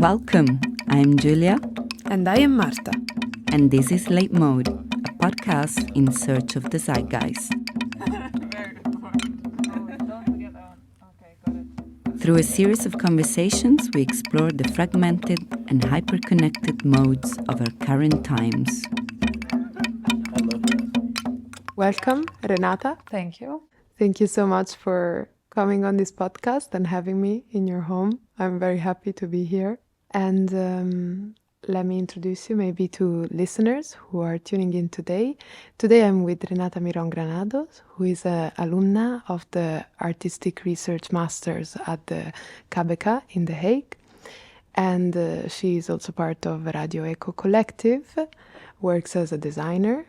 Welcome, I'm Julia. And I am Marta. And this is LateMode, a podcast in search of the zeitgeist. Through a series of conversations, we explore the fragmented and hyper-connected modes of our current times. Welcome, Renata. Thank you. Thank you so much for coming on this podcast and having me in your home. I'm very happy to be here. And let me introduce you maybe to listeners who are tuning in today. Today I'm with Renata Mirón Granados, who is an alumna of the Artistic Research Masters at the Café in The Hague. And she is also part of Radio Eco Collective, works as a designer,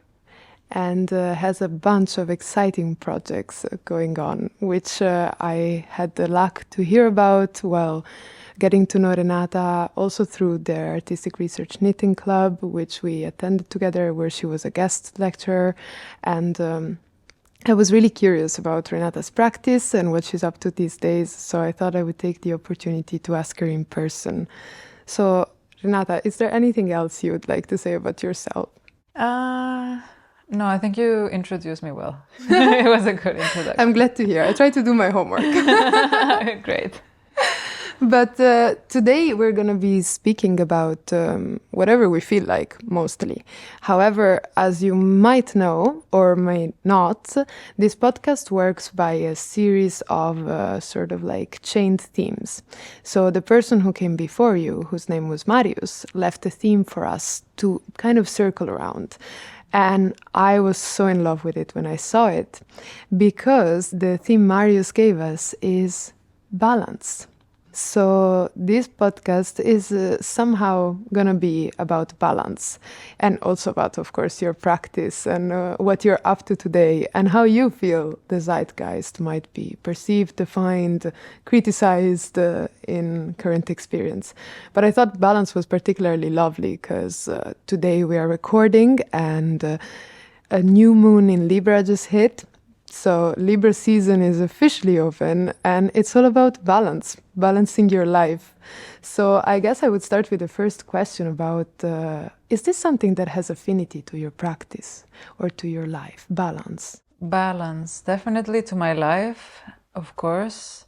and has a bunch of exciting projects going on, which I had the luck to hear about while getting to know Renata also through the Artistic Research Knitting Club, which we attended together, where she was a guest lecturer. And I was really curious about Renata's practice and what she's up to these days, so I thought I would take the opportunity to ask her in person. So, Renata, is there anything else you would like to say about yourself? No, I think you introduced me well. It was a good introduction. I'm glad to hear. I tried to do my homework. Great. But today we're going to be speaking about whatever we feel like, mostly. However, as you might know or may not, this podcast works by a series of sort of like chained themes. So the person who came before you, whose name was Marius, left a theme for us to kind of circle around. And I was so in love with it when I saw it, because the theme Marius gave us is balance. So this podcast is somehow going to be about balance, and also about, of course, your practice and what you're up to today and how you feel the zeitgeist might be perceived, defined, criticized in current experience. But I thought balance was particularly lovely because today we are recording and a new moon in Libra just hit. So Libra season is officially open, and it's all about balance, balancing your life. So I guess I would start with the first question about, is this something that has affinity to your practice or to your life, balance? Balance, definitely to my life, of course.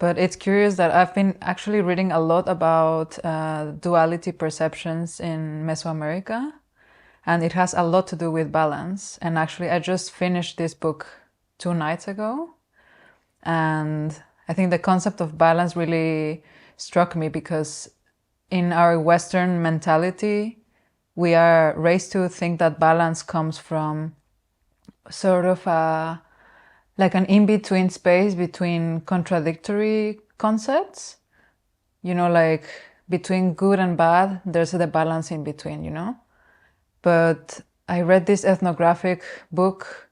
But it's curious that I've been actually reading a lot about duality perceptions in Mesoamerica. And it has a lot to do with balance. And actually, I just finished this book 2 nights ago. And I think the concept of balance really struck me because in our Western mentality, we are raised to think that balance comes from sort of like an in-between space between contradictory concepts. You know, like between good and bad, there's the balance in between, you know? But I read this ethnographic book.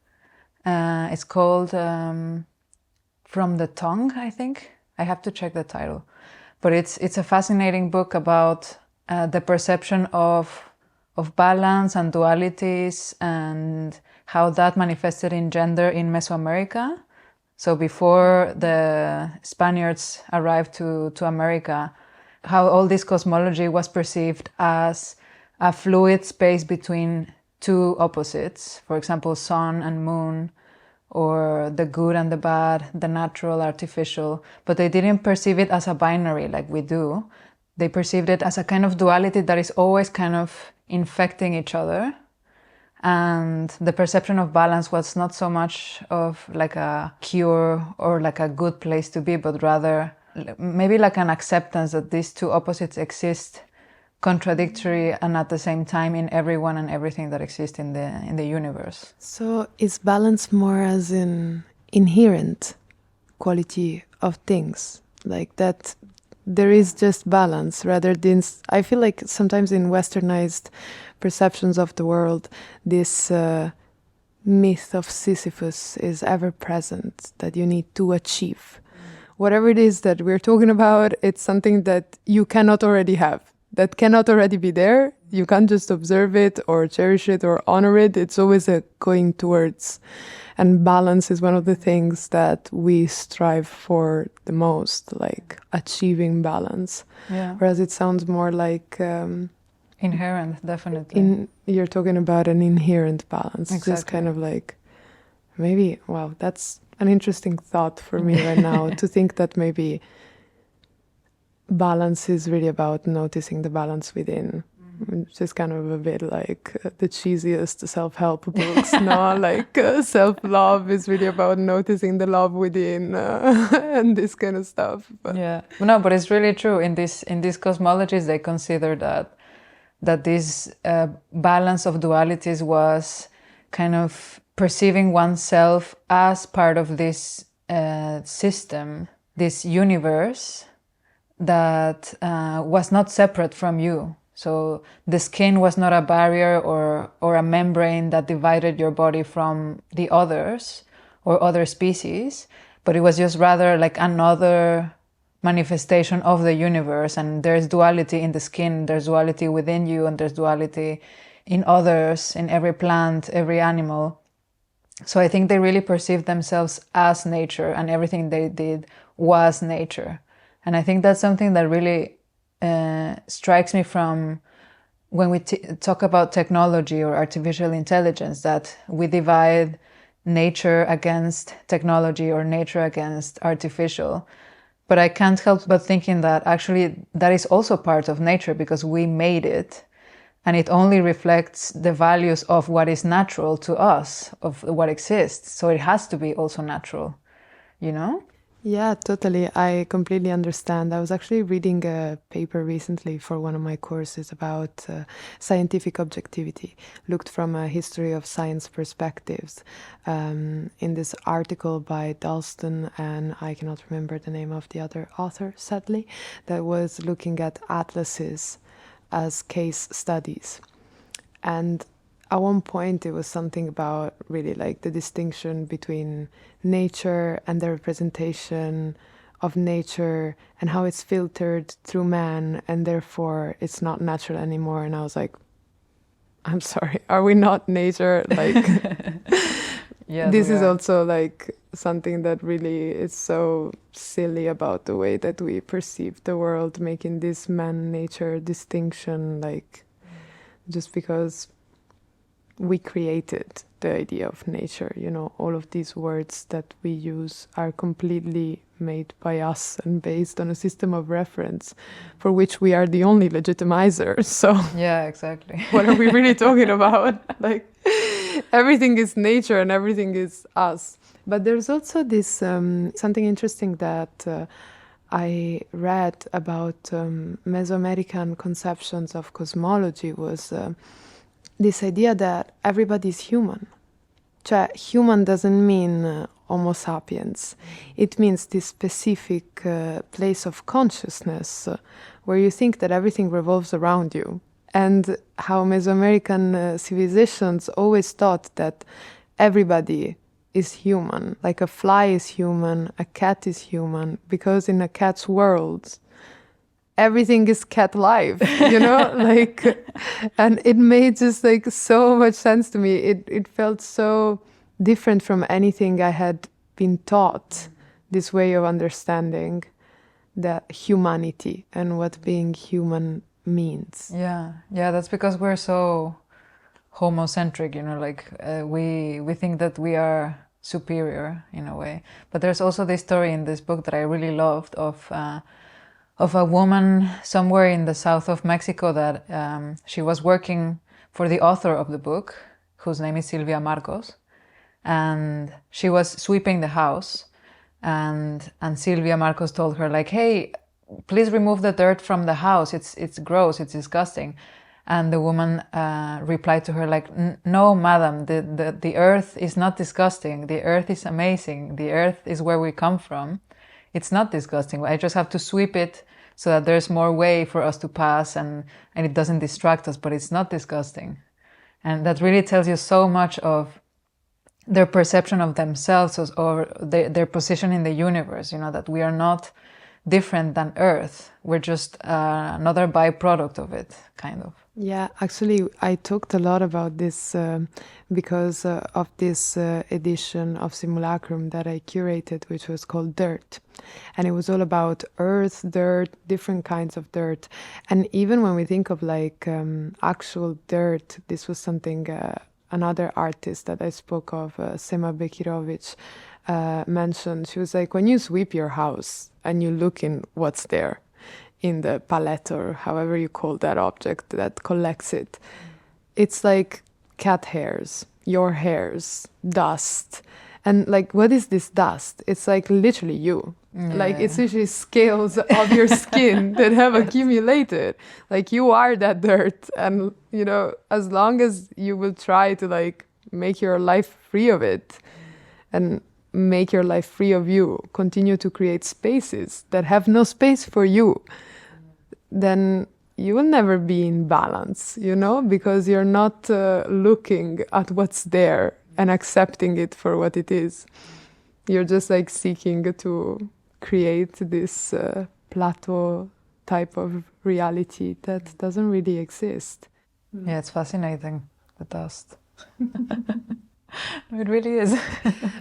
It's called From the Tongue, I think. I have to check the title. But it's a fascinating book about the perception of balance and dualities and how that manifested in gender in Mesoamerica. So before the Spaniards arrived to America, how all this cosmology was perceived as a fluid space between two opposites, for example, sun and moon, or the good and the bad, the natural, artificial, but they didn't perceive it as a binary like we do. They perceived it as a kind of duality that is always kind of infecting each other. And the perception of balance was not so much of like a cure or like a good place to be, but rather maybe like an acceptance that these two opposites exist contradictory and at the same time in everyone and everything that exists in the universe. So is balance more as an inherent quality of things, like that there is just balance rather than, I feel like sometimes in westernized perceptions of the world, this myth of Sisyphus is ever present, that you need to achieve. Whatever it is that we're talking about, it's something that you cannot already have. that cannot already be there. You can't just observe it or cherish it or honor it. It's always a going towards. And balance is one of the things that we strive for the most, like achieving balance. Yeah. Whereas it sounds more like... inherent, definitely. You're talking about an inherent balance. Exactly. Just kind of like, maybe, wow, that's an interesting thought for me right now, to think that maybe balance is really about noticing the balance within. Which is kind of a bit like the cheesiest self-help books, no? Like self-love is really about noticing the love within and this kind of stuff. But. Yeah, no, but it's really true. In these cosmologies, they consider that this balance of dualities was kind of perceiving oneself as part of this system, this universe that was not separate from you. So the skin was not a barrier or a membrane that divided your body from the others or other species, but it was just rather like another manifestation of the universe. And there's duality in the skin, there's duality within you, and there's duality in others, in every plant, every animal. So I think they really perceived themselves as nature, and everything they did was nature. And I think that's something that really strikes me from when we talk about technology or artificial intelligence, that we divide nature against technology or nature against artificial. But I can't help but thinking that actually that is also part of nature, because we made it, and it only reflects the values of what is natural to us, of what exists. So it has to be also natural, you know? Yeah, totally. I completely understand. I was actually reading a paper recently for one of my courses about scientific objectivity, looked from a history of science perspectives. In this article by Dalston, and I cannot remember the name of the other author, sadly, that was looking at atlases as case studies. And at one point it was something about really like the distinction between nature and the representation of nature and how it's filtered through man, and therefore it's not natural anymore. And I was like, I'm sorry, are we not nature? Like, yes, this is also like something that really is so silly about the way that we perceive the world, making this man-nature distinction, like just because we created the idea of nature, you know, all of these words that we use are completely made by us and based on a system of reference for which we are the only legitimizers. So yeah, exactly. What are we really talking about? Like, everything is nature and everything is us. But there's also this something interesting that I read about Mesoamerican conceptions of cosmology was this idea that everybody's human. Cioè, human doesn't mean Homo sapiens. It means this specific place of consciousness where you think that everything revolves around you. And how Mesoamerican civilizations always thought that everybody is human. Like a fly is human, a cat is human, because in a cat's world, everything is cat life, you know, like, and it made just like so much sense to me. It felt so different from anything I had been taught, this way of understanding the humanity and what being human means. Yeah, that's because we're so homocentric, you know, like we think that we are superior in a way. But there's also this story in this book that I really loved of a woman somewhere in the south of Mexico that she was working for the author of the book, whose name is Silvia Marcos, and she was sweeping the house, and Silvia Marcos told her like, hey, please remove the dirt from the house, it's gross, it's disgusting. And the woman replied to her like, no, madam, the earth is not disgusting, the earth is amazing, the earth is where we come from. It's not disgusting. I just have to sweep it so that there's more way for us to pass and it doesn't distract us, but it's not disgusting. And that really tells you so much of their perception of themselves or their position in the universe, you know, that we are not different than Earth. We're just another byproduct of it, kind of. Yeah, actually, I talked a lot about this because of this edition of Simulacrum that I curated, which was called Dirt. And it was all about earth, dirt, different kinds of dirt. And even when we think of like actual dirt, this was something another artist that I spoke of, Sema Bekirovic, mentioned. She was like, when you sweep your house and you look in what's there, in the palette or however you call that object that collects it, it's like cat hairs, your hairs, dust. And like, what is this dust? It's like literally you. Yeah. Like it's literally scales of your skin that have accumulated. Like you are that dirt. And, you know, as long as you will try to like make your life free of it and make your life free of you, continue to create spaces that have no space for you, then you will never be in balance, you know, because you're not looking at what's there and accepting it for what it is. You're just like seeking to create this plateau type of reality that doesn't really exist. Yeah, it's fascinating, the dust. It really is.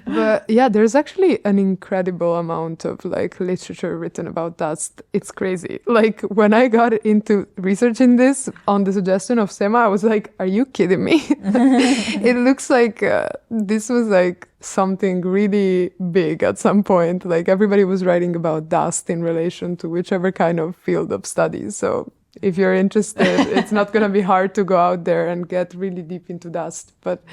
But yeah, there's actually an incredible amount of like literature written about dust. It's crazy. Like when I got into researching this on the suggestion of Sema, I was like, are you kidding me? It looks like this was like something really big at some point. Like everybody was writing about dust in relation to whichever kind of field of study. So if you're interested, it's not going to be hard to go out there and get really deep into dust. But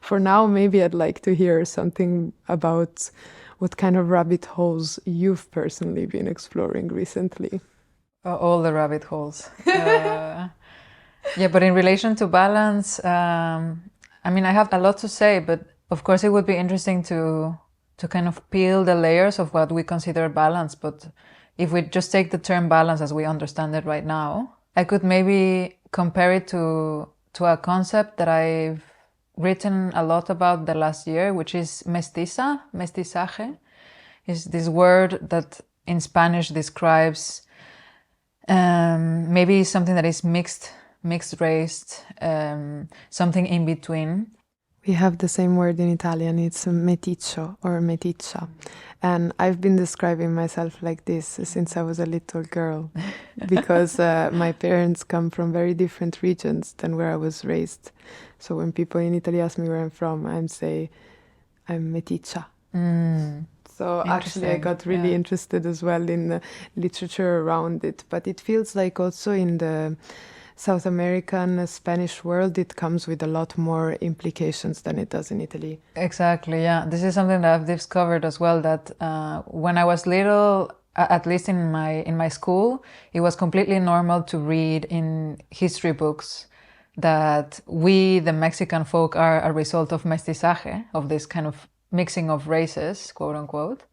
for now, maybe I'd like to hear something about what kind of rabbit holes you've personally been exploring recently. All the rabbit holes. Yeah, but in relation to balance, I mean, I have a lot to say, but of course it would be interesting to kind of peel the layers of what we consider balance. But if we just take the term balance as we understand it right now, I could maybe compare it to a concept that I've written a lot about the last year, which is mestiza, mestizaje. Is this word that in Spanish describes maybe something that is mixed race, something in between. We have the same word in Italian, it's meticcio or meticcia. And I've been describing myself like this since I was a little girl because my parents come from very different regions than where I was raised. So when people in Italy ask me where I'm from, I say I'm meticcia. So actually I got really interested as well in the literature around it. But it feels like also in the South American, Spanish world, it comes with a lot more implications than it does in Italy. Exactly, yeah. This is something that I've discovered as well, that when I was little, at least in my school, it was completely normal to read in history books that we, the Mexican folk, are a result of mestizaje, of this kind of mixing of races, quote unquote.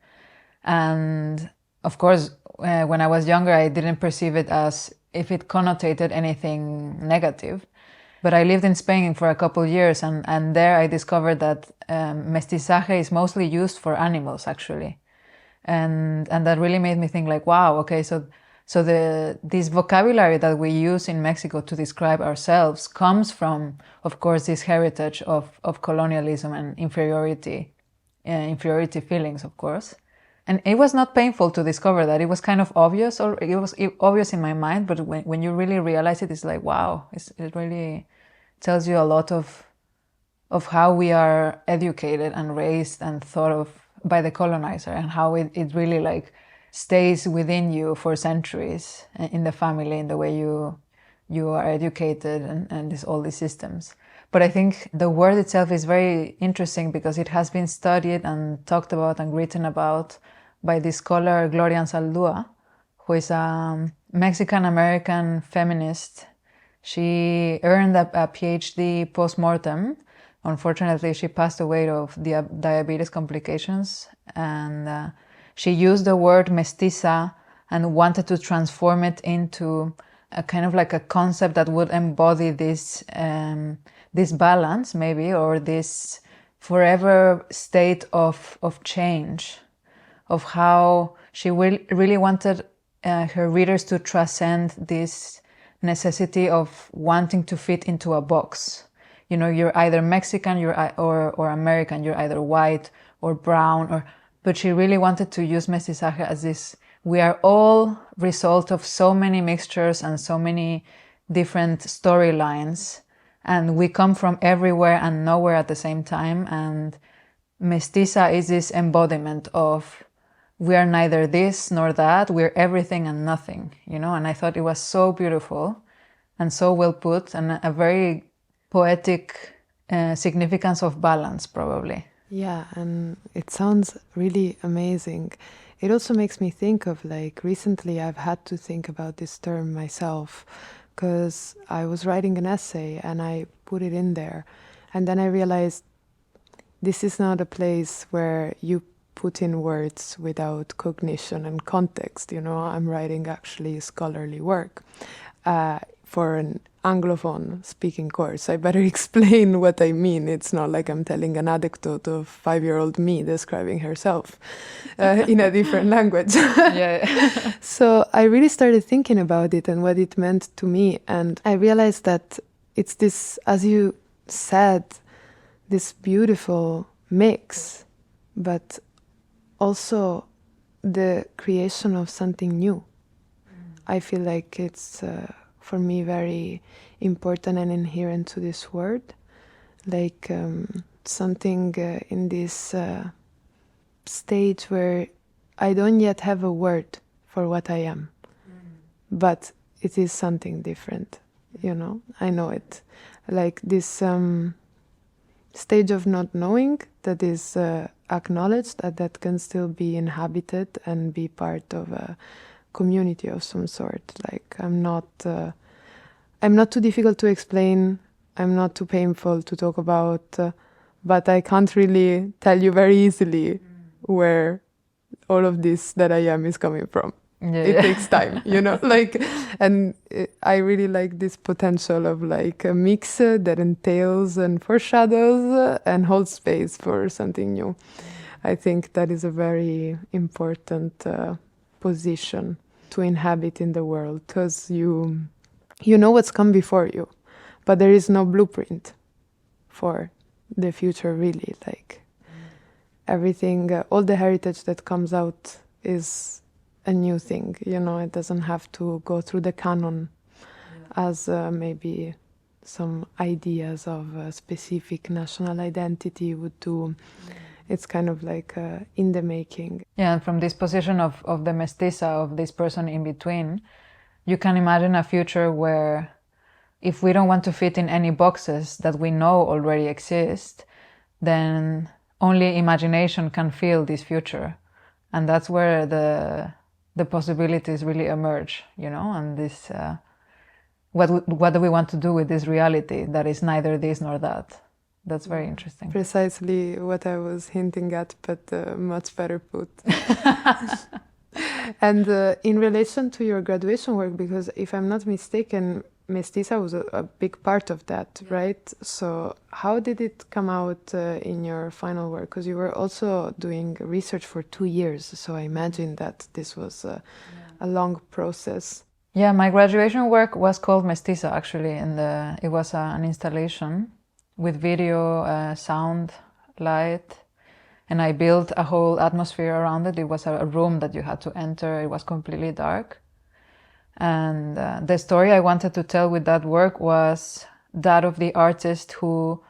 And of course, when I was younger, I didn't perceive it as if it connotated anything negative. But I lived in Spain for a couple of years, and there I discovered that mestizaje is mostly used for animals, actually. And that really made me think like, wow, okay, so this vocabulary that we use in Mexico to describe ourselves comes from, of course, this heritage of colonialism and inferiority feelings, of course. And it was not painful to discover that. It was kind of obvious, or it was obvious in my mind, but when you really realize it, it's like, wow, it really tells you a lot of how we are educated and raised and thought of by the colonizer, and how it really like stays within you for centuries in the family, in the way you are educated and all these systems. But I think the word itself is very interesting because it has been studied and talked about and written about by this scholar Gloria Anzaldúa, who is a Mexican-American feminist. She earned a PhD post-mortem. Unfortunately, she passed away of diabetes complications, and she used the word mestiza and wanted to transform it into a kind of like a concept that would embody this balance, maybe, or this forever state of change, of how she really wanted her readers to transcend this necessity of wanting to fit into a box. You know, you're either Mexican or American, you're either white or brown, but she really wanted to use mestizaje as this, we are all result of so many mixtures and so many different storylines, and we come from everywhere and nowhere at the same time, and Mestiza is this embodiment of we are neither this nor that, we're everything and nothing, you know, and I thought it was so beautiful and so well put, and a very poetic significance of balance, probably. Yeah, and it sounds really amazing. It also makes me think of, like, recently I've had to think about this term myself, because I was writing an essay and I put it in there, and then I realized this is not a place where you put in words without cognition and context. You know, I'm writing actually scholarly work for an Anglophone speaking course. I better explain what I mean. It's not like I'm telling an anecdote of 5-year-old me describing herself in a different language. Yeah. So I really started thinking about it and what it meant to me. And I realized that it's this, as you said, this beautiful mix, but also the creation of something new. I feel like it's, for me, very important and inherent to this word. Like something in this stage where I don't yet have a word for what I am, but it is something different, you know? I know it. Like this stage of not knowing that is acknowledged, that can still be inhabited and be part of a community of some sort. Like I'm not too difficult to explain, I'm not too painful to talk about, but I can't really tell you very easily where all of this that I am is coming from. It takes time, you know, like, and I really like this potential of like a mix that entails and foreshadows and holds space for something new. I think that is a very important position to inhabit in the world, because you know what's come before you, but there is no blueprint for the future, really. Like everything, all the heritage that comes out is a new thing, you know. It doesn't have to go through the canon as maybe some ideas of a specific national identity would do. It's kind of like in the making. Yeah, and from this position of the mestiza, of this person in between, you can imagine a future where if we don't want to fit in any boxes that we know already exist, then only imagination can fill this future. And that's where the possibilities really emerge, you know, and this, what do we want to do with this reality that is neither this nor that? That's very interesting. Precisely what I was hinting at, but much better put. And in relation to your graduation work, because if I'm not mistaken, Mestiza was a big part of that, right? So how did it come out in your final work? Because you were also doing research for 2 years, so I imagine that this was a long process. Yeah, my graduation work was called Mestiza, actually, and it was an installation with video, sound, light, and I built a whole atmosphere around it. It was a room that you had to enter. It was completely dark. And the story I wanted to tell with that work was that of the artist who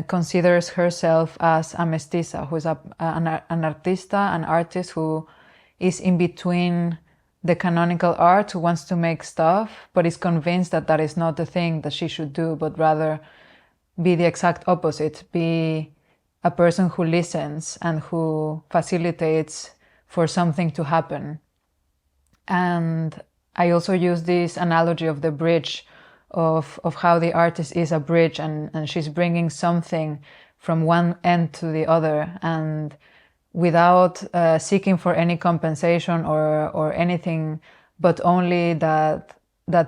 considers herself as a mestiza, who is an artista, an artist who is in between the canonical art, who wants to make stuff, but is convinced that that is not the thing that she should do, but rather be the exact opposite, be a person who listens and who facilitates for something to happen. And I also use this analogy of the bridge, of how the artist is a bridge, and she's bringing something from one end to the other, and without seeking for any compensation or anything, but only that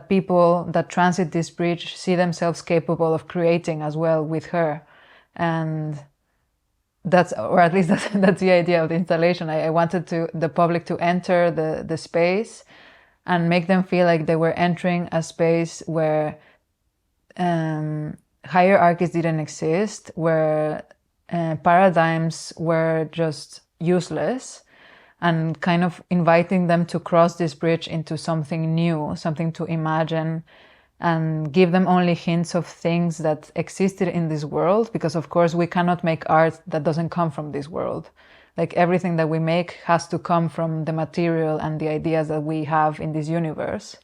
people that transit this bridge see themselves capable of creating as well with her. And or at least that's the idea of the installation. I wanted the public to enter the space and make them feel like they were entering a space where hierarchies didn't exist, where paradigms were just useless, and kind of inviting them to cross this bridge into something new, something to imagine, and give them only hints of things that existed in this world, because of course we cannot make art that doesn't come from this world. Like everything that we make has to come from the material and the ideas that we have in this universe,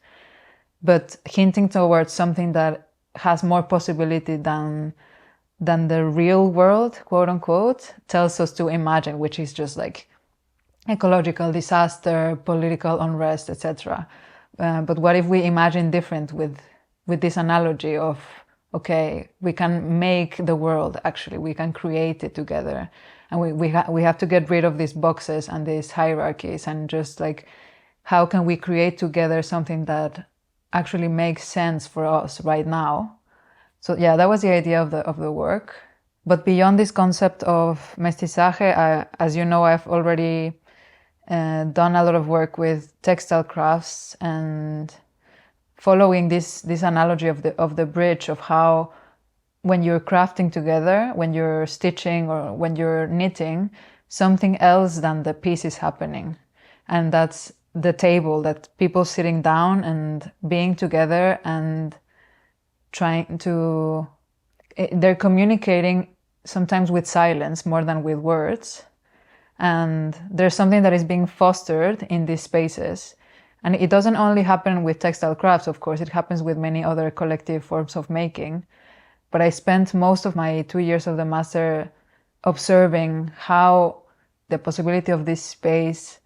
but hinting towards something that has more possibility than the real world, quote unquote, tells us to imagine, which is just like ecological disaster, political unrest, etc. But what if we imagine different with this analogy of, okay, we can make the world, actually, we can create it together. And we have to get rid of these boxes and these hierarchies, and just like, how can we create together something that actually makes sense for us right now? So yeah, that was the idea of the work. But beyond this concept of mestizaje, as you know, I've already done a lot of work with textile crafts, and following this analogy of the bridge, of how when you're crafting together, when you're stitching or when you're knitting, something else than the piece is happening. And that's the table, that people sitting down and being together and trying to, they're communicating sometimes with silence more than with words. And there's something that is being fostered in these spaces. And it doesn't only happen with textile crafts, of course, it happens with many other collective forms of making. But I spent most of my 2 years of the master observing how the possibility of this space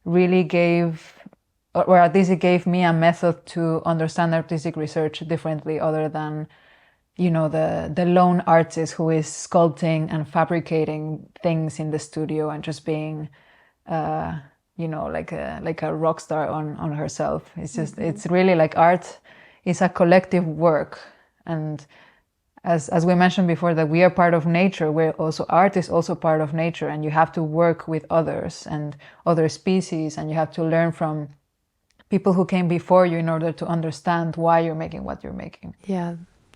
really gave, or at least it gave me a method to understand artistic research differently, other than, you know, the lone artist who is sculpting and fabricating things in the studio and just being, you know, like a rock star on herself. It's just, it's really like art is a collective work. And as we mentioned before, that we are part of nature, art is also part of nature, and you have to work with others and other species, and you have to learn from people who came before you in order to understand why you're making what you're making. Yeah,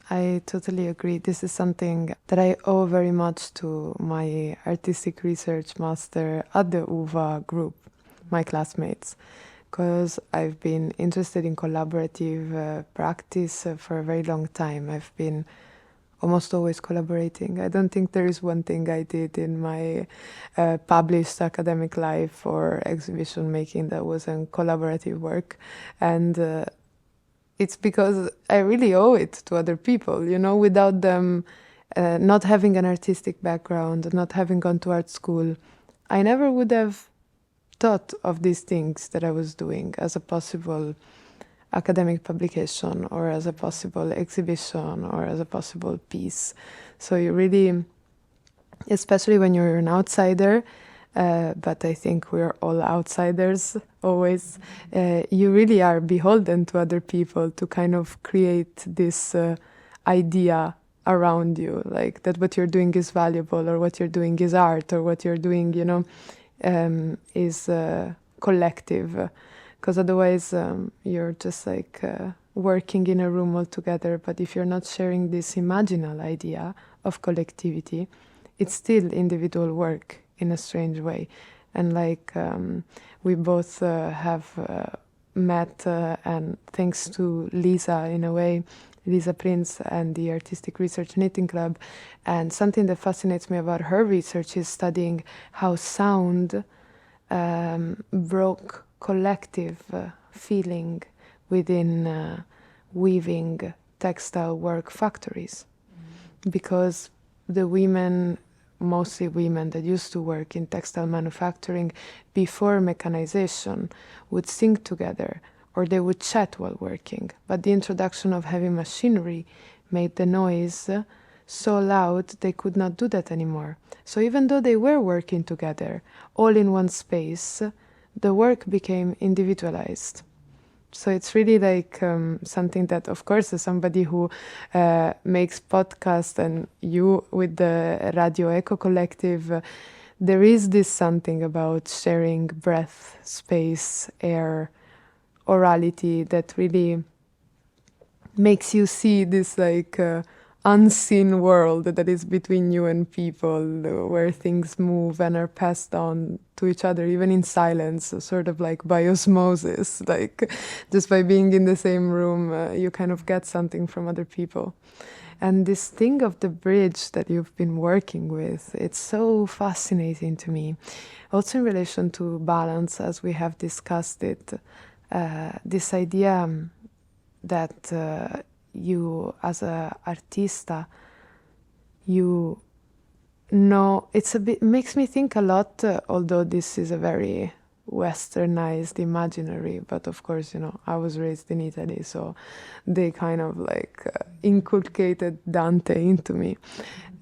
I totally agree. This is something that I owe very much to my artistic research master at the UVA group, my classmates, because I've been interested in collaborative practice for a very long time. I've been almost always collaborating. I don't think there is one thing I did in my published academic life or exhibition making that wasn't collaborative work. And it's because I really owe it to other people, you know, without them not having an artistic background, not having gone to art school, I never would have thought of these things that I was doing as a possible academic publication or as a possible exhibition or as a possible piece. So you really, especially when you're an outsider, but I think we're all outsiders always, you really are beholden to other people to kind of create this idea around you, like that what you're doing is valuable, or what you're doing is art, or what you're doing, you know, is collective. Because otherwise you're just like working in a room all together. But if you're not sharing this imaginal idea of collectivity, it's still individual work in a strange way. And like we both have met, and thanks to Lisa, in a way, Lisa Prince and the Artistic Research Knitting Club. And something that fascinates me about her research is studying how sound broke collective feeling within weaving textile work factories. Because the women, mostly women that used to work in textile manufacturing before mechanization, would sing together or they would chat while working. But the introduction of heavy machinery made the noise so loud they could not do that anymore. So even though they were working together, all in one space, the work became individualized. So it's really like something that, of course, as somebody who makes podcasts and you with the Radio Eco Collective, there is this something about sharing breath, space, air, orality that really makes you see this like unseen world that is between you and people, where things move and are passed on to each other, even in silence, sort of like by osmosis, like just by being in the same room, you kind of get something from other people. And this thing of the bridge that you've been working with, it's so fascinating to me. Also in relation to balance, as we have discussed it, this idea that you, as a artista, you know, it's a bit, makes me think a lot, although this is a very westernized imaginary, but of course, you know, I was raised in Italy, so they kind of like inculcated Dante into me.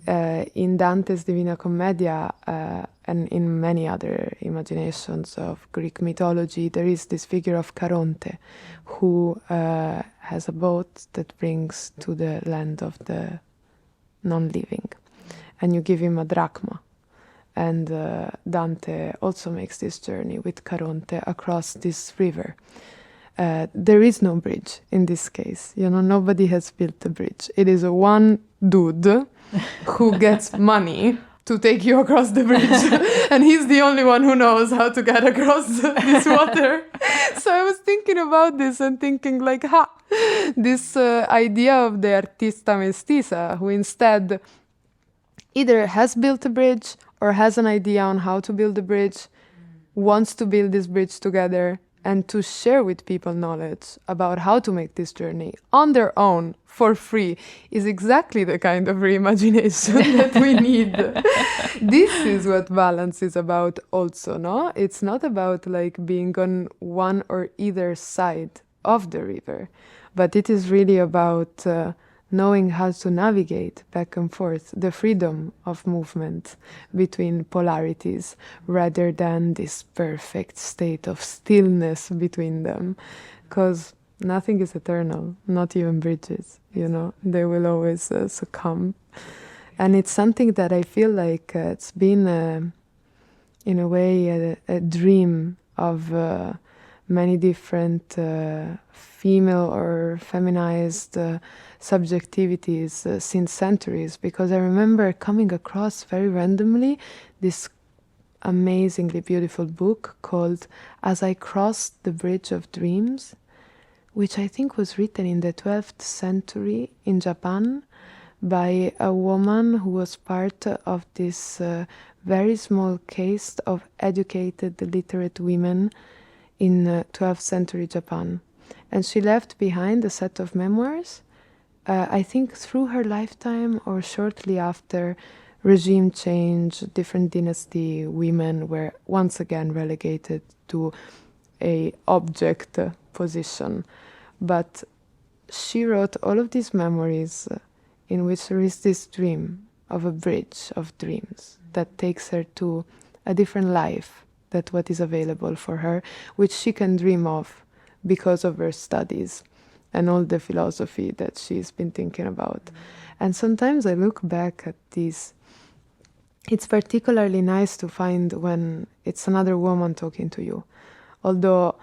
In Dante's Divina Commedia and in many other imaginations of Greek mythology, there is this figure of Caronte who has a boat that brings to the land of the non-living, and you give him a drachma. And Dante also makes this journey with Caronte across this river. There is no bridge in this case. You know, nobody has built a bridge. It is a one dude who gets money to take you across the bridge. And he's the only one who knows how to get across this water. So I was thinking about this and thinking like, this idea of the Artista Mestiza, who instead either has built a bridge or has an idea on how to build a bridge, wants to build this bridge together, and to share with people knowledge about how to make this journey on their own for free is exactly the kind of reimagination that we need. This is what balance is about also, no? It's not about like being on one or either side of the river, but it is really about knowing how to navigate back and forth, the freedom of movement between polarities, rather than this perfect state of stillness between them. Because nothing is eternal, not even bridges, you know, they will always succumb. And it's something that I feel like it's been, in a way, a dream of many different female or feminized subjectivities since centuries, because I remember coming across very randomly this amazingly beautiful book called As I Crossed the Bridge of Dreams, which I think was written in the 12th century in Japan by a woman who was part of this very small caste of educated, literate women in 12th century Japan. And she left behind a set of memoirs. I think through her lifetime or shortly after, regime change, different dynasty women were once again relegated to a object position. But she wrote all of these memories in which there is this dream of a bridge of dreams that takes her to a different life than what is available for her, which she can dream of because of her studies and all the philosophy that she's been thinking about. And sometimes I look back at these. It's particularly nice to find when it's another woman talking to you. Although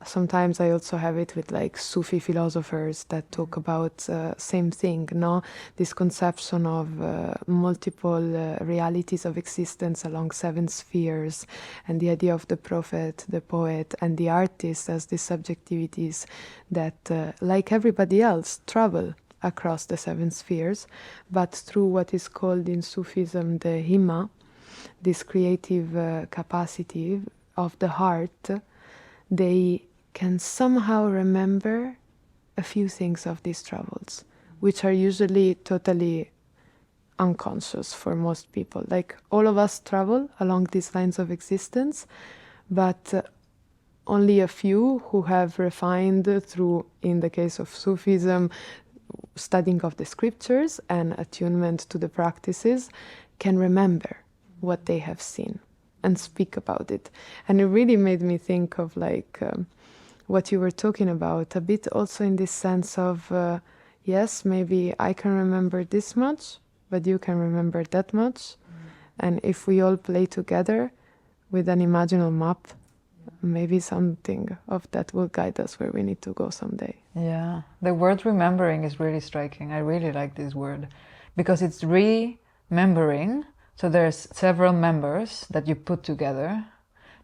sometimes I also have it with like Sufi philosophers that talk about same thing, no? This conception of multiple realities of existence along 7 spheres, and the idea of the prophet, the poet, and the artist as these subjectivities that, like everybody else, travel across the 7 spheres, but through what is called in Sufism the himma, this creative capacity of the heart. They can somehow remember a few things of these travels, which are usually totally unconscious for most people. Like, all of us travel along these lines of existence, but only a few who have refined through, in the case of Sufism, studying of the scriptures and attunement to the practices, can remember what they have seen and speak about it. And it really made me think of like what you were talking about, a bit also in this sense of, yes, maybe I can remember this much, but you can remember that much. And if we all play together with an imaginal map, maybe something of that will guide us where we need to go someday. Yeah, the word remembering is really striking. I really like this word because it's remembering. So there's several members that you put together,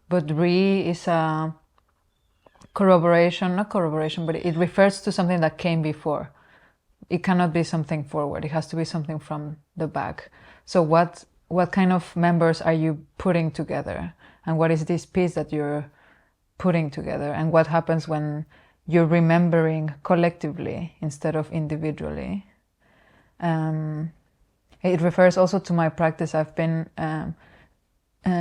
but is a corroboration, not corroboration, but it refers to something that came before. It cannot be something forward. It has to be something from the back. So what kind of members are you putting together? And what is this piece that you're putting together? And what happens when you're remembering collectively instead of individually? It refers also to my practice. I've been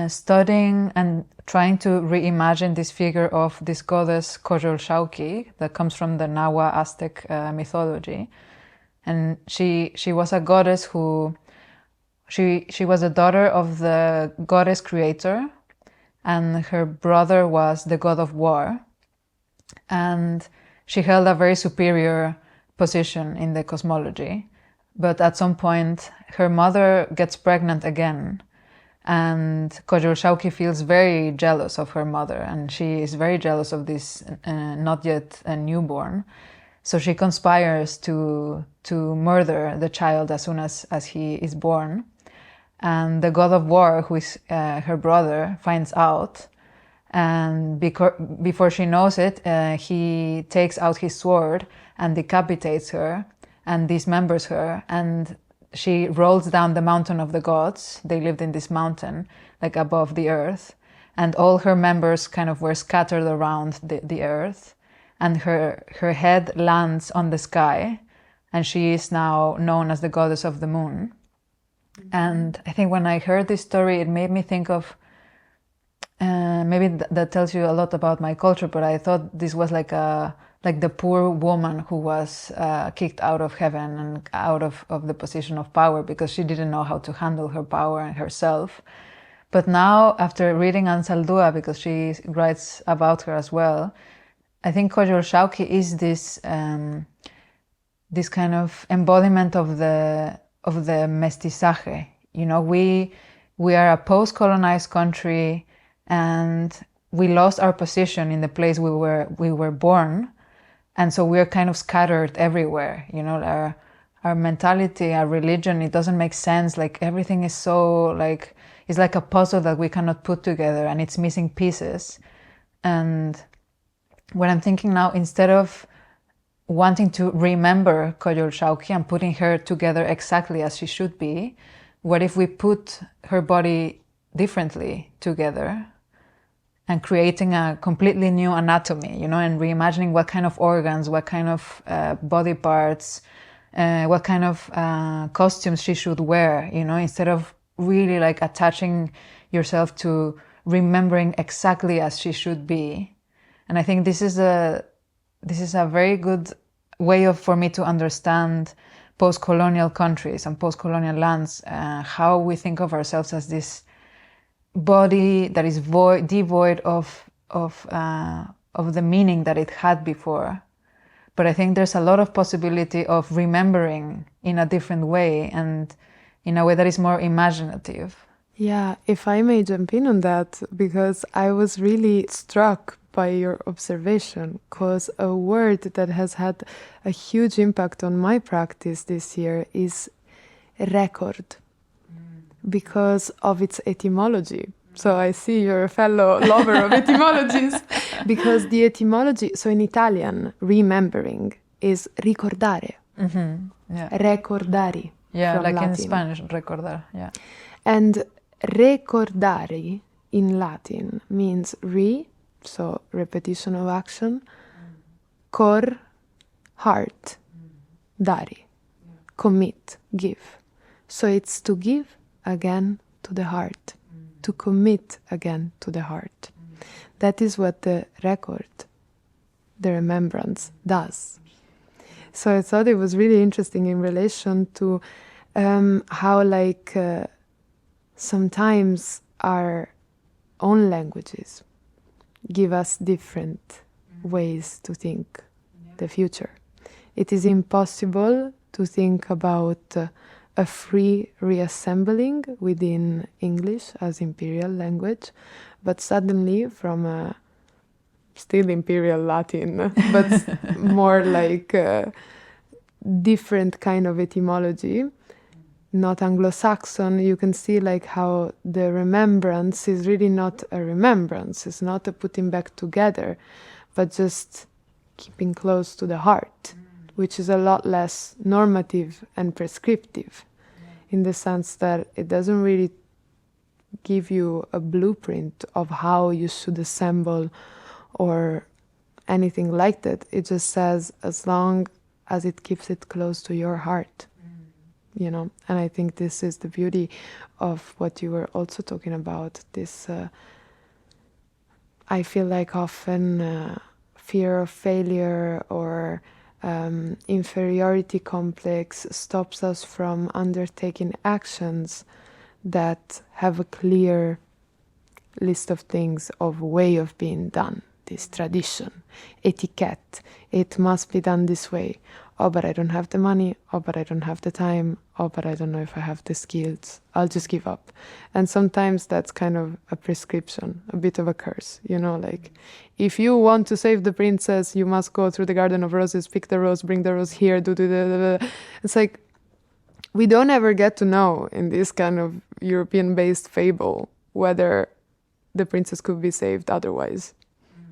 studying and trying to reimagine this figure of this goddess Coyolxauhqui that comes from the Nahua Aztec mythology. And she was a goddess who she was the daughter of the goddess creator, and her brother was the god of war. And she held a very superior position in the cosmology. But at some point, her mother gets pregnant again, and Coyolxauhqui feels very jealous of her mother, and she is very jealous of this not yet a newborn. So she conspires to murder the child as soon as he is born. And the god of war, who is her brother, finds out. And before she knows it, he takes out his sword and decapitates her and dismembers her. And she rolls down the mountain of the gods. They lived in this mountain, like above the earth. And all her members kind of were scattered around the earth. And her head lands on the sky. And she is now known as the goddess of the moon. And I think when I heard this story, it made me think of, maybe that tells you a lot about my culture, but I thought this was like the poor woman who was kicked out of heaven and out of the position of power because she didn't know how to handle her power and herself. But now, after reading Ansaldúa, because she writes about her as well, I think Coyolxauhqui is this kind of embodiment of the mestizaje. You know, we are a post-colonized country, and we lost our position in the place we were born, and so we are kind of scattered everywhere. You know, our mentality, our religion, it doesn't make sense. Like everything is so like it's like a puzzle that we cannot put together, and it's missing pieces. And what I'm thinking now, instead of wanting to remember Coyolxauhqui and putting her together exactly as she should be, what if we put her body differently together and creating a completely new anatomy, you know, and reimagining what kind of organs, what kind of body parts, what kind of costumes she should wear, you know, instead of really like attaching yourself to remembering exactly as she should be. And I think this is a very good way for me to understand post-colonial countries and post-colonial lands, how we think of ourselves as this body that is devoid of the meaning that it had before. But I think there's a lot of possibility of remembering in a different way and in a way that is more imaginative. Yeah, if I may jump in on that, because I was really struck by your observation, because a word that has had a huge impact on my practice this year is record, because of its etymology. So I see you're a fellow lover of etymologies, because the etymology, so in Italian, remembering is ricordare, Yeah. recordari. Yeah, from like Latin. in Spanish, recordar, yeah. And recordare in Latin means so repetition of action, cor, heart, dari, commit, give. So it's to give again to the heart, to commit again to the heart. That is what the record, the remembrance, does. So I thought it was really interesting in relation to how sometimes our own languages give us different ways to think the future. It is impossible to think about a free reassembling within English as imperial language, but suddenly from a still imperial Latin, but more like a different kind of etymology, not Anglo-Saxon, you can see like how the remembrance is really not a remembrance, it's not a putting back together, but just keeping close to the heart, which is a lot less normative and prescriptive, in the sense that it doesn't really give you a blueprint of how you should assemble or anything like that. It just says as long as it keeps it close to your heart, you know. And I think this is the beauty of what you were also talking about. This, I feel like often fear of failure or inferiority complex stops us from undertaking actions that have a clear list of things, of way of being done, this tradition, etiquette, it must be done this way. Oh, but I don't have the money. Oh, but I don't have the time. Oh, but I don't know if I have the skills. I'll just give up. And sometimes that's kind of a prescription, a bit of a curse, you know, like if you want to save the princess, you must go through the garden of roses, pick the rose, bring the rose here, do. It's like, we don't ever get to know in this kind of European-based fable whether the princess could be saved otherwise.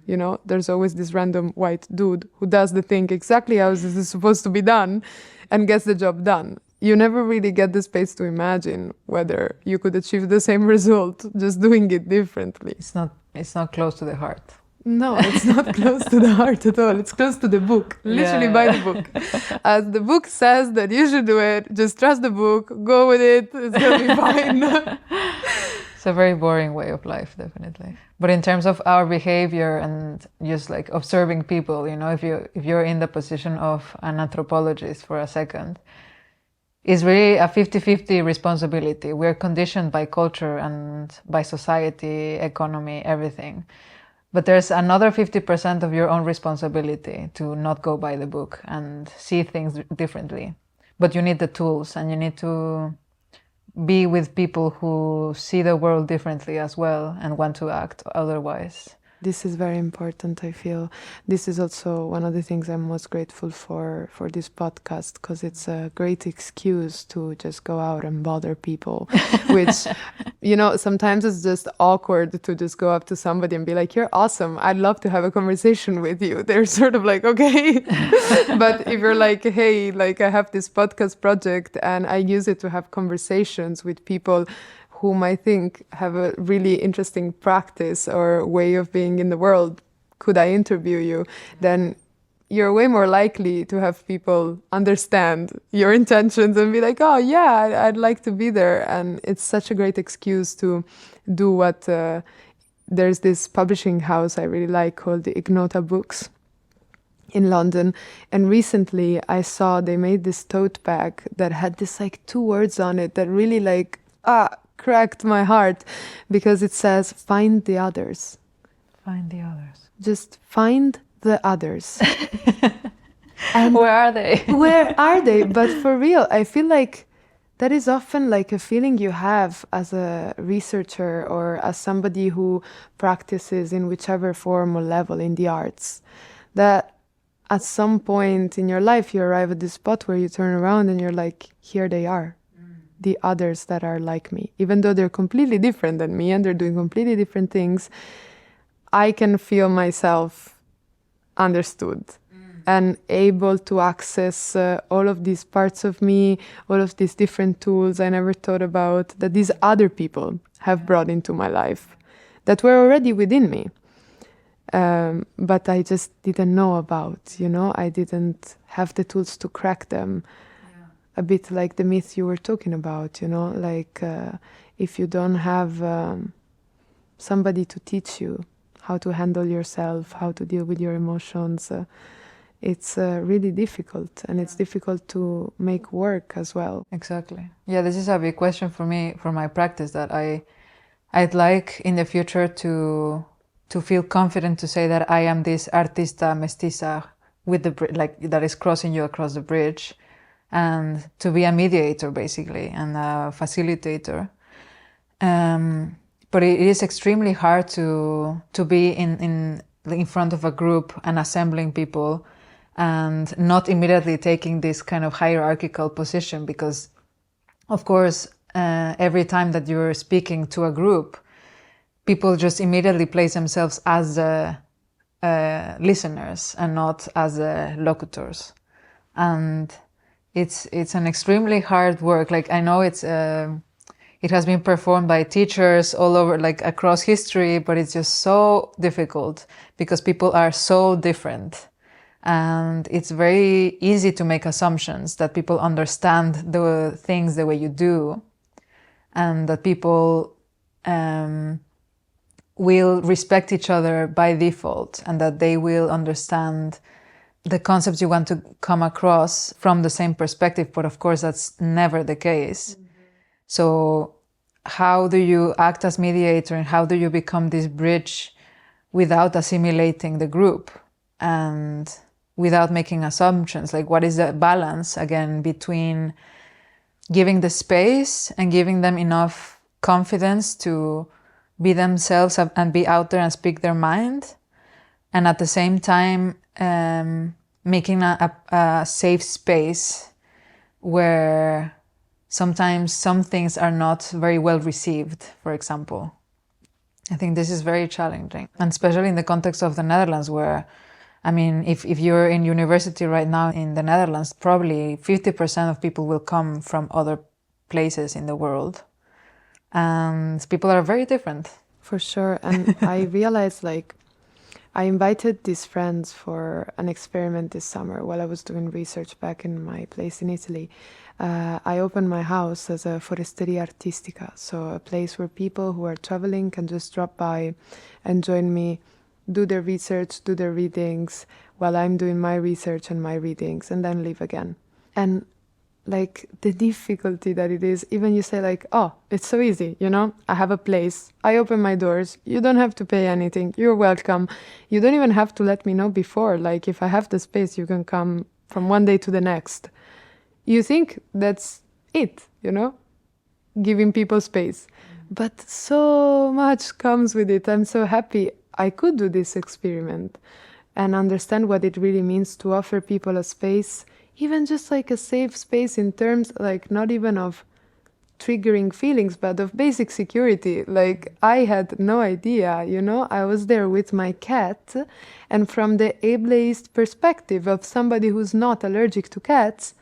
You know, there's always this random white dude who does the thing exactly how this is supposed to be done and gets the job done. You never really get the space to imagine whether you could achieve the same result just doing it differently. It's not close to the heart. No, it's not close to the heart at all. It's close to the book. Literally by the book. As the book says that you should do it, just trust the book, go with it, it's going to be fine. It's a very boring way of life, definitely. But in terms of our behavior and just like observing people, you know, if you're in the position of an anthropologist for a second, it's really a 50-50 responsibility. We're conditioned by culture and by society, economy, everything. But there's another 50% of your own responsibility to not go by the book and see things differently. But you need the tools, and you need to be with people who see the world differently as well and want to act otherwise. This is very important, I feel. This is also one of the things I'm most grateful for this podcast, because it's a great excuse to just go out and bother people, which, you know, sometimes it's just awkward to just go up to somebody and be like, you're awesome, I'd love to have a conversation with you. They're sort of like, okay. But if you're like, hey, like I have this podcast project and I use it to have conversations with people whom I think have a really interesting practice or way of being in the world, could I interview you? Then you're way more likely to have people understand your intentions and be like, oh yeah, I'd like to be there. And it's such a great excuse to do what, there's this publishing house I really like called the Ignota Books in London. And recently I saw they made this tote bag that had this like 2 words on it that really like, cracked my heart, because it says, find the others. Find the others. Just find the others. And where are they? Where are they? But for real, I feel like that is often like a feeling you have as a researcher or as somebody who practices in whichever form or level in the arts, that at some point in your life you arrive at this spot where you turn around and you're like, here they are. The others that are like me, even though they're completely different than me and they're doing completely different things, I can feel myself understood and able to access all of these parts of me, all of these different tools I never thought about, that these other people have brought into my life, that were already within me. But I just didn't know about, you know, I didn't have the tools to crack them. A bit like the myth you were talking about, you know, like if you don't have somebody to teach you how to handle yourself, how to deal with your emotions, it's really difficult, and it's difficult to make work as well. Exactly. Yeah, this is a big question for me, for my practice, that I'd like in the future to to feel confident to say that I am this artista mestiza with that is crossing you across the bridge, and to be a mediator basically and a facilitator. But it is extremely hard to be in front of a group and assembling people and not immediately taking this kind of hierarchical position, because of course every time that you're speaking to a group, people just immediately place themselves as listeners and not as locutors, and it's an extremely hard work. Like, I know it has been performed by teachers all over, like across history, but it's just so difficult because people are so different. And it's very easy to make assumptions that people understand the things the way you do, and that people will respect each other by default, and that they will understand the concepts you want to come across from the same perspective. But of course, that's never the case. Mm-hmm. So how do you act as mediator, and how do you become this bridge without assimilating the group and without making assumptions? Like, what is the balance, again, between giving the space and giving them enough confidence to be themselves and be out there and speak their mind, and at the same time making a safe space where sometimes some things are not very well received, for example. I think this is very challenging, and especially in the context of the Netherlands, where, I mean, if you're in university right now in the Netherlands, probably 50% of people will come from other places in the world. And people are very different. For sure. And I realized, like, I invited these friends for an experiment this summer while I was doing research back in my place in Italy. I opened my house as a foresteria artistica, so a place where people who are traveling can just drop by and join me, do their research, do their readings, while I'm doing my research and my readings, and then leave again. And like the difficulty that it is, even you say like, oh, it's so easy, you know, I have a place, I open my doors, you don't have to pay anything, you're welcome. You don't even have to let me know before, like if I have the space, you can come from one day to the next. You think that's it, you know, giving people space. But so much comes with it. I'm so happy I could do this experiment and understand what it really means to offer people a space, even just like a safe space in terms, like not even of triggering feelings, but of basic security. Like I had no idea, you know, I was there with my cat, and from the ableist perspective of somebody who's not allergic to cats,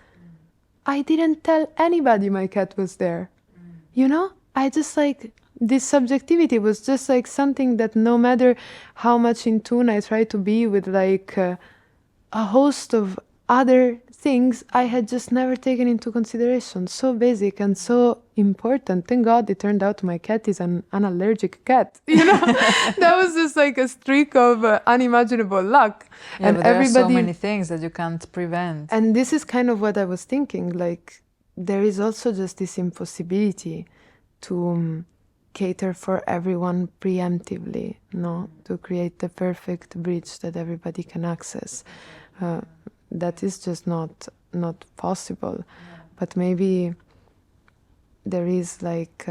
I didn't tell anybody my cat was there. You know, I just like, this subjectivity was just like something that no matter how much in tune I try to be with like a host of other things, I had just never taken into consideration. So basic and so important. Thank God it turned out my cat is an allergic cat. You know, that was just like a streak of unimaginable luck. Yeah, and but there are so many things that you can't prevent. And this is kind of what I was thinking. Like, there is also just this impossibility to cater for everyone preemptively, no? To create the perfect bridge that everybody can access. That is just not possible. But maybe there is like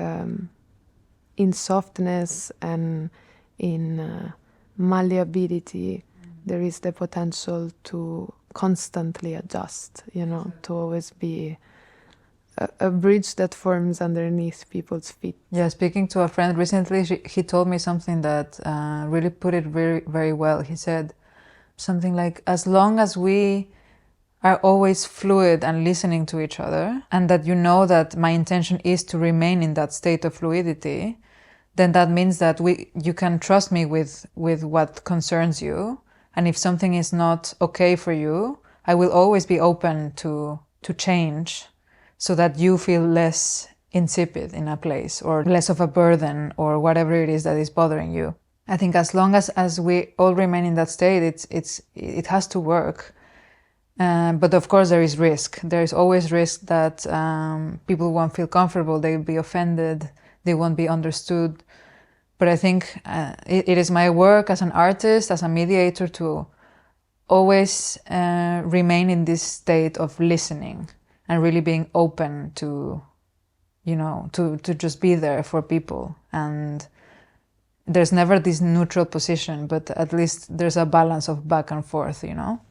in softness and in malleability, there is the potential to constantly adjust, you know, to always be a bridge that forms underneath people's feet. Yeah, speaking to a friend recently, he told me something that really put it very, very well. He said something like, as long as we are always fluid and listening to each other, and that you know that my intention is to remain in that state of fluidity, then that means that you can trust me with what concerns you. And if something is not okay for you, I will always be open to change, so that you feel less insipid in a place, or less of a burden, or whatever it is that is bothering you. I think as long as we all remain in that state, it has to work. But of course there is risk. There is always risk that people won't feel comfortable, they'll be offended, they won't be understood. But I think it is my work as an artist, as a mediator, to always remain in this state of listening and really being open to, to just be there for people. And there's never this neutral position, but at least there's a balance of back and forth,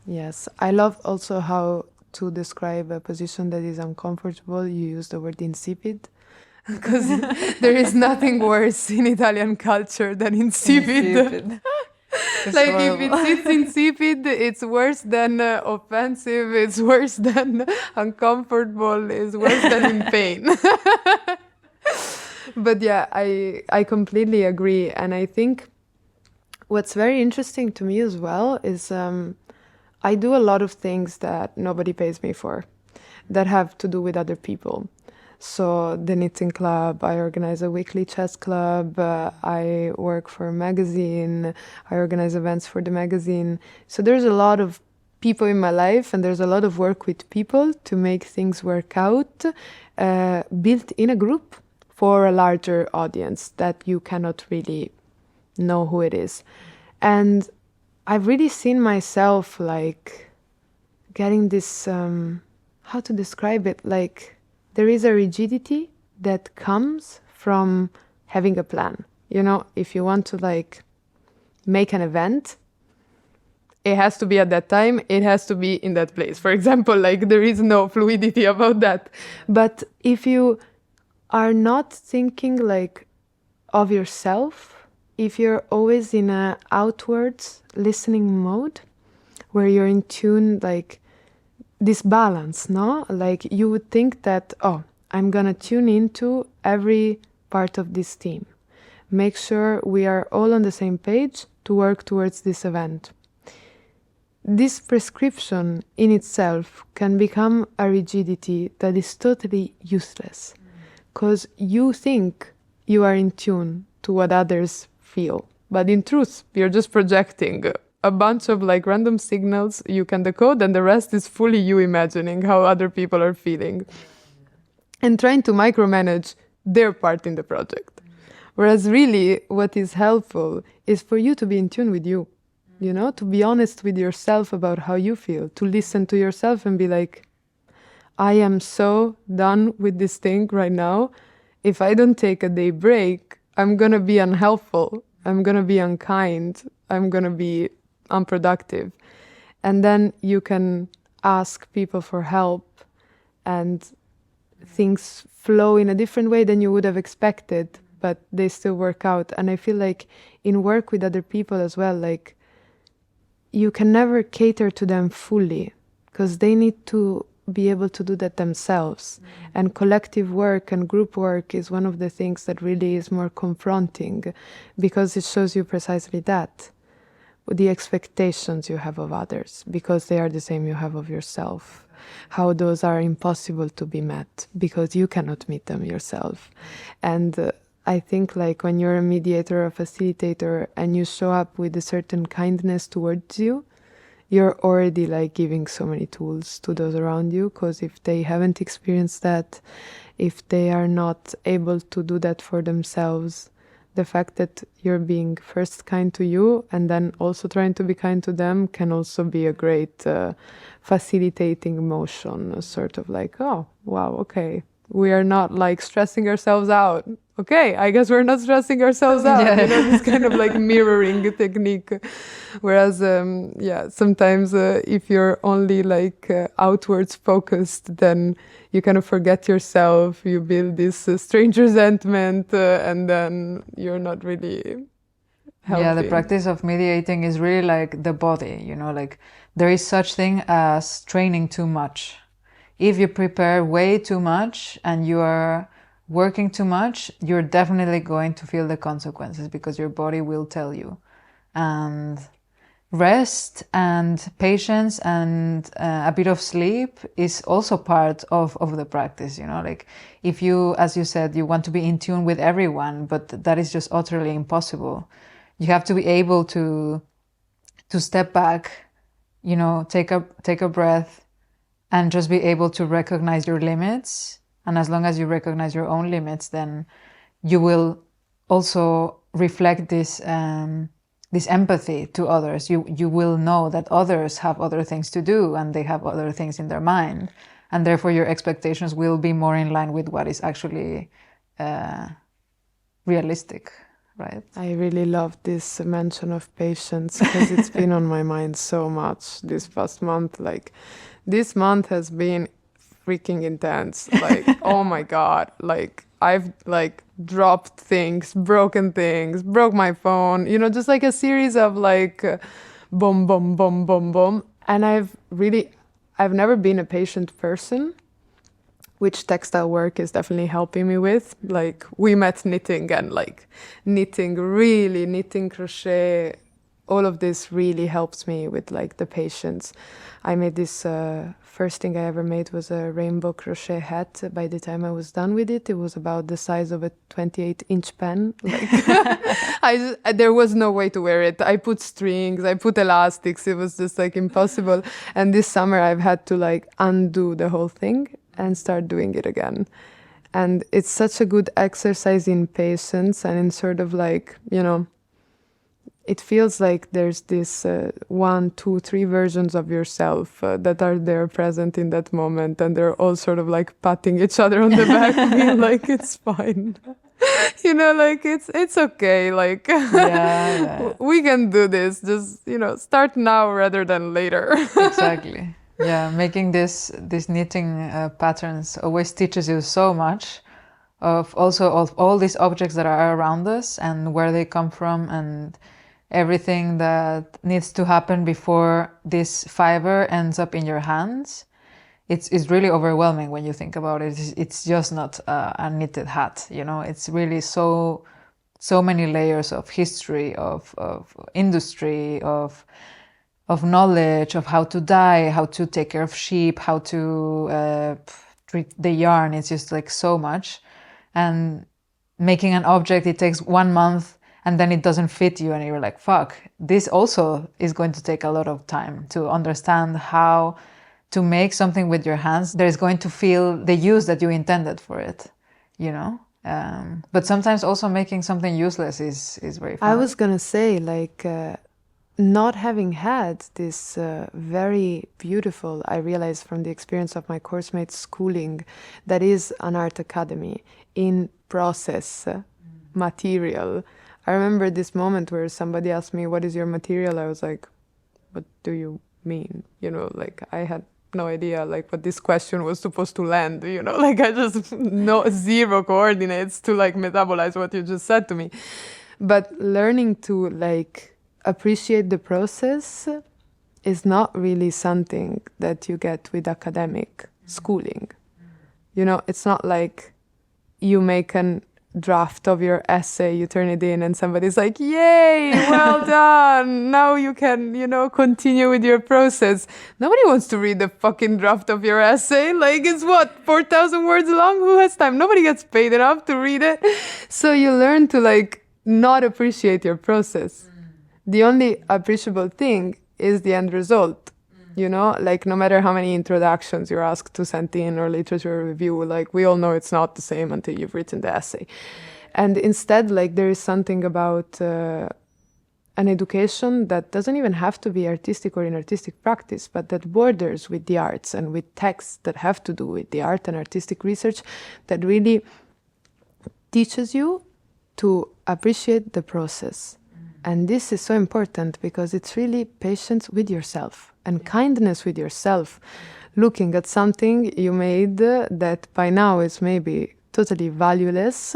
Yes, I love also how to describe a position that is uncomfortable, you use the word insipid. Because there is nothing worse in Italian culture than insipid. Like horrible. If it's insipid, it's worse than offensive, it's worse than uncomfortable, it's worse than in pain. But yeah, I completely agree. And I think what's very interesting to me as well is I do a lot of things that nobody pays me for, that have to do with other people. So the knitting club, I organize a weekly chess club, I work for a magazine, I organize events for the magazine. So there's a lot of people in my life and there's a lot of work with people to make things work out, built in a group for a larger audience that you cannot really know who it is. And I've really seen myself like getting this, how to describe it, like there is a rigidity that comes from having a plan. If you want to like make an event, it has to be at that time, it has to be in that place. For example, like there is no fluidity about that. But if you are not thinking like of yourself, if you're always in a outwards listening mode, where you're in tune, like this balance, no? Like you would think that, I'm gonna tune into every part of this team. Make sure we are all on the same page to work towards this event. This prescription in itself can become a rigidity that is totally useless, because you think you are in tune to what others feel. But in truth, you're just projecting a bunch of like random signals you can decode, and the rest is fully you imagining how other people are feeling and trying to micromanage their part in the project. Whereas really what is helpful is for you to be in tune with you, to be honest with yourself about how you feel, to listen to yourself and be like, I am so done with this thing right now. If I don't take a day break, I'm gonna be unhelpful, I'm gonna be unkind, I'm gonna be unproductive. And then you can ask people for help and things flow in a different way than you would have expected, but they still work out. And I feel like in work with other people as well, like you can never cater to them fully because they need to be able to do that themselves. And collective work and group work is one of the things that really is more confronting, because it shows you precisely that, the expectations you have of others, because they are the same you have of yourself, how those are impossible to be met because you cannot meet them yourself. And I think like when you're a mediator or a facilitator and you show up with a certain kindness towards you, you're already like giving so many tools to those around you, because if they haven't experienced that, if they are not able to do that for themselves, the fact that you're being first kind to you and then also trying to be kind to them can also be a great facilitating motion, sort of like, oh, wow, okay, we are not like stressing ourselves out. Okay, I guess we're not stressing ourselves out. Yeah. This kind of like mirroring technique. Whereas, sometimes if you're only like outwards focused, then you kind of forget yourself. You build this strange resentment, and then you're not really helping. Yeah, the practice of mediating is really like the body. Like there is such thing as training too much. If you prepare way too much and you are working too much, you're definitely going to feel the consequences because your body will tell you. And rest and patience and a bit of sleep is also part of the practice, like if you, as you said, you want to be in tune with everyone, but that is just utterly impossible. You have to be able to step back, take a breath and just be able to recognize your limits. And as long as you recognize your own limits, then you will also reflect this this empathy to others. You will know that others have other things to do and they have other things in their mind, and therefore your expectations will be more in line with what is actually realistic, right? I really love this mention of patience because it's been on my mind so much this past month. Like, this month has been freaking intense. Like, oh my God. Like, I've like dropped things, broke my phone, you know, just like a series of like boom, boom, boom, boom, boom. And I've never been a patient person, which textile work is definitely helping me with. Like, we met knitting and like knitting, crochet, all of this really helps me with like the patience. I made this first thing I ever made was a rainbow crochet hat. By the time I was done with it, it was about the size of a 28-inch pen. Like, there was no way to wear it. I put strings, I put elastics. It was just like impossible. And this summer I've had to like undo the whole thing and start doing it again. And it's such a good exercise in patience and in sort of like, you know, it feels like there's this 1, 2, 3 versions of yourself that are there present in that moment, and they're all sort of like patting each other on the back, being like, it's fine. You know, like it's okay. Like, yeah. We can do this. Just, you know, start now rather than later. Exactly. Yeah, making these knitting patterns always teaches you so much of all these objects that are around us and where they come from and everything that needs to happen before this fiber ends up in your hands. It's really overwhelming when you think about it. It's just not a knitted hat, you know. It's really so many layers of history, of industry, of knowledge, of how to dye, how to take care of sheep, how to treat the yarn. It's just like so much. And making an object, it takes 1 month and then it doesn't fit you and you're like, fuck, this also is going to take a lot of time to understand how to make something with your hands that is going to feel the use that you intended for it, you know? But sometimes also making something useless is very fun. I was gonna say, like, not having had this very beautiful, I realized from the experience of my course mates schooling, that is an art academy in process, material. I remember this moment where somebody asked me, what is your material? I was like, what do you mean? You know, like, I had no idea like what this question was supposed to land, you know, like I just zero coordinates to like metabolize what you just said to me. But learning to like appreciate the process is not really something that you get with academic schooling. You know, it's not like you make an draft of your essay, you turn it in and somebody's like, yay, well done, now you can, you know, continue with your process. Nobody wants to read the fucking draft of your essay. Like, it's what, 4,000 words long? Who has time? Nobody gets paid enough to read it. So you learn to like not appreciate your process. The only appreciable thing is the end result. You know, like no matter how many introductions you're asked to send in or literature review, like we all know it's not the same until you've written the essay. And instead, like there is something about an education that doesn't even have to be artistic or in artistic practice, but that borders with the arts and with texts that have to do with the art and artistic research that really teaches you to appreciate the process. And this is so important because it's really patience with yourself and kindness with yourself. Looking at something you made that by now is maybe totally valueless,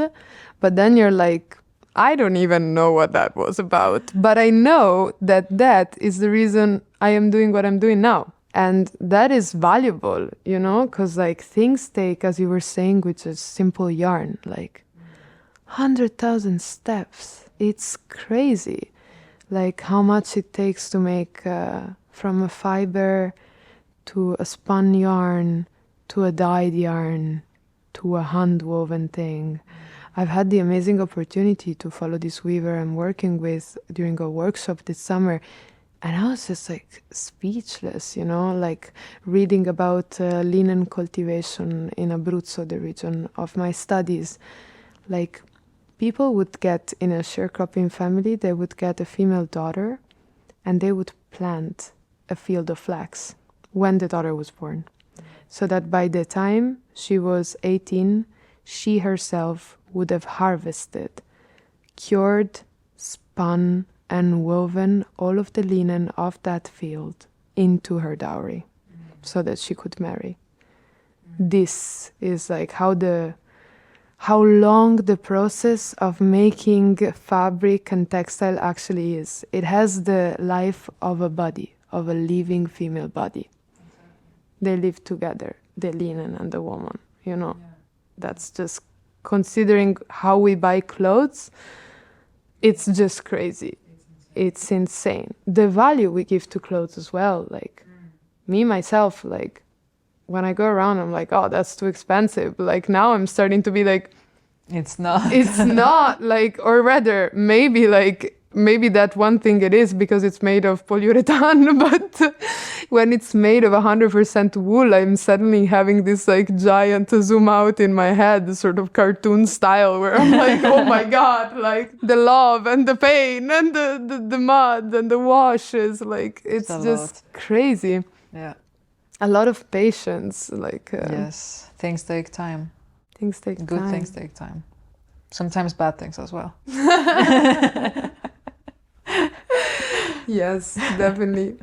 but then you're like, I don't even know what that was about, but I know that that is the reason I am doing what I'm doing now. And that is valuable, you know, because like things take, as you were saying, with a simple yarn, like 100,000 steps. It's crazy, like how much it takes to make from a fiber to a spun yarn to a dyed yarn to a hand-woven thing. I've had the amazing opportunity to follow this weaver I'm working with during a workshop this summer, and I was just like speechless, you know, like reading about linen cultivation in Abruzzo, the region of my studies. Like people would get, in a sharecropping family, they would get a female daughter and they would plant a field of flax when the daughter was born. So that by the time she was 18, she herself would have harvested, cured, spun, and woven all of the linen of that field into her dowry so that she could marry. This is like how long the process of making fabric and textile actually is. It has the life of a body, of a living female body. They live together, the linen and the woman, you know. Yeah. That's just, considering how we buy clothes, it's just crazy. It's insane. The value we give to clothes as well, like me, myself, like when I go around, I'm like, oh, that's too expensive. Like now I'm starting to be like, it's not. It's not, like, or rather, maybe that one thing it is because it's made of polyurethane, but when it's made of 100% wool, I'm suddenly having this like giant zoom out in my head, sort of cartoon style, where I'm like, oh my God, like the love and the pain and the mud and the washes, like it's just crazy. Yeah. A lot of patience, like... yes, things take time. Things take Good time. things take time. Sometimes bad things as well. Yes, definitely.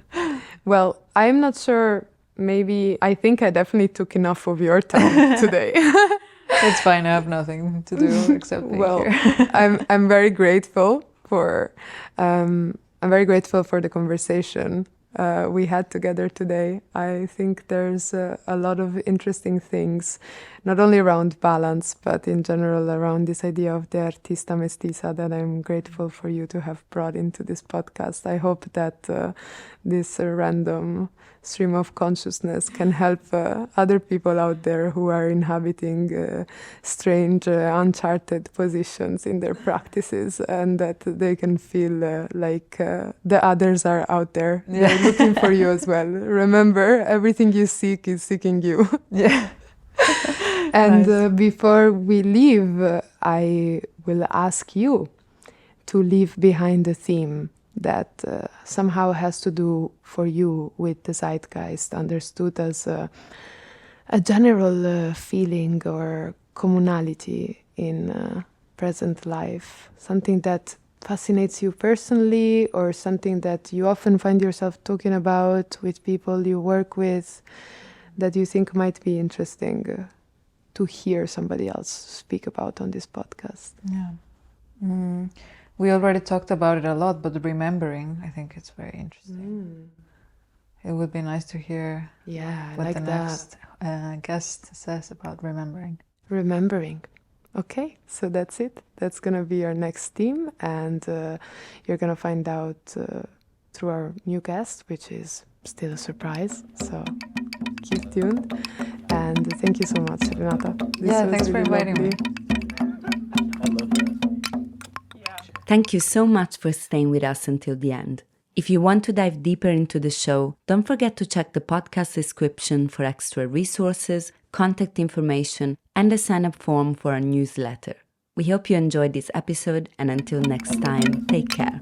Well, I'm not sure, I think I definitely took enough of your time today. It's fine, I have nothing to do except being here. I'm very grateful for the conversation we had together today. I think there's a lot of interesting things, not only around balance, but in general around this idea of the Artista Mestiza that I'm grateful for you to have brought into this podcast. I hope that this random stream of consciousness can help other people out there who are inhabiting strange, uncharted positions in their practices, and that they can feel like the others are out there. Yeah. They're looking for you as well. Remember, everything you seek is seeking you. Yeah. And nice. Before we leave, I will ask you to leave behind a theme that somehow has to do for you with the zeitgeist, understood as a general feeling or communality in present life, something that fascinates you personally, or something that you often find yourself talking about with people you work with, that you think might be interesting to hear somebody else speak about on this podcast. Yeah. We already talked about it a lot, but remembering, I think it's very interesting. It would be nice to hear what like the next guest says about remembering. Remembering. Okay, so that's it. That's going to be our next theme, and you're going to find out through our new guest, which is still a surprise. So keep tuned. And thank you so much, Renata. Thanks for inviting me. Thank you so much for staying with us until the end. If you want to dive deeper into the show, don't forget to check the podcast description for extra resources, contact information, and a sign-up form for our newsletter. We hope you enjoyed this episode, and until next time, take care.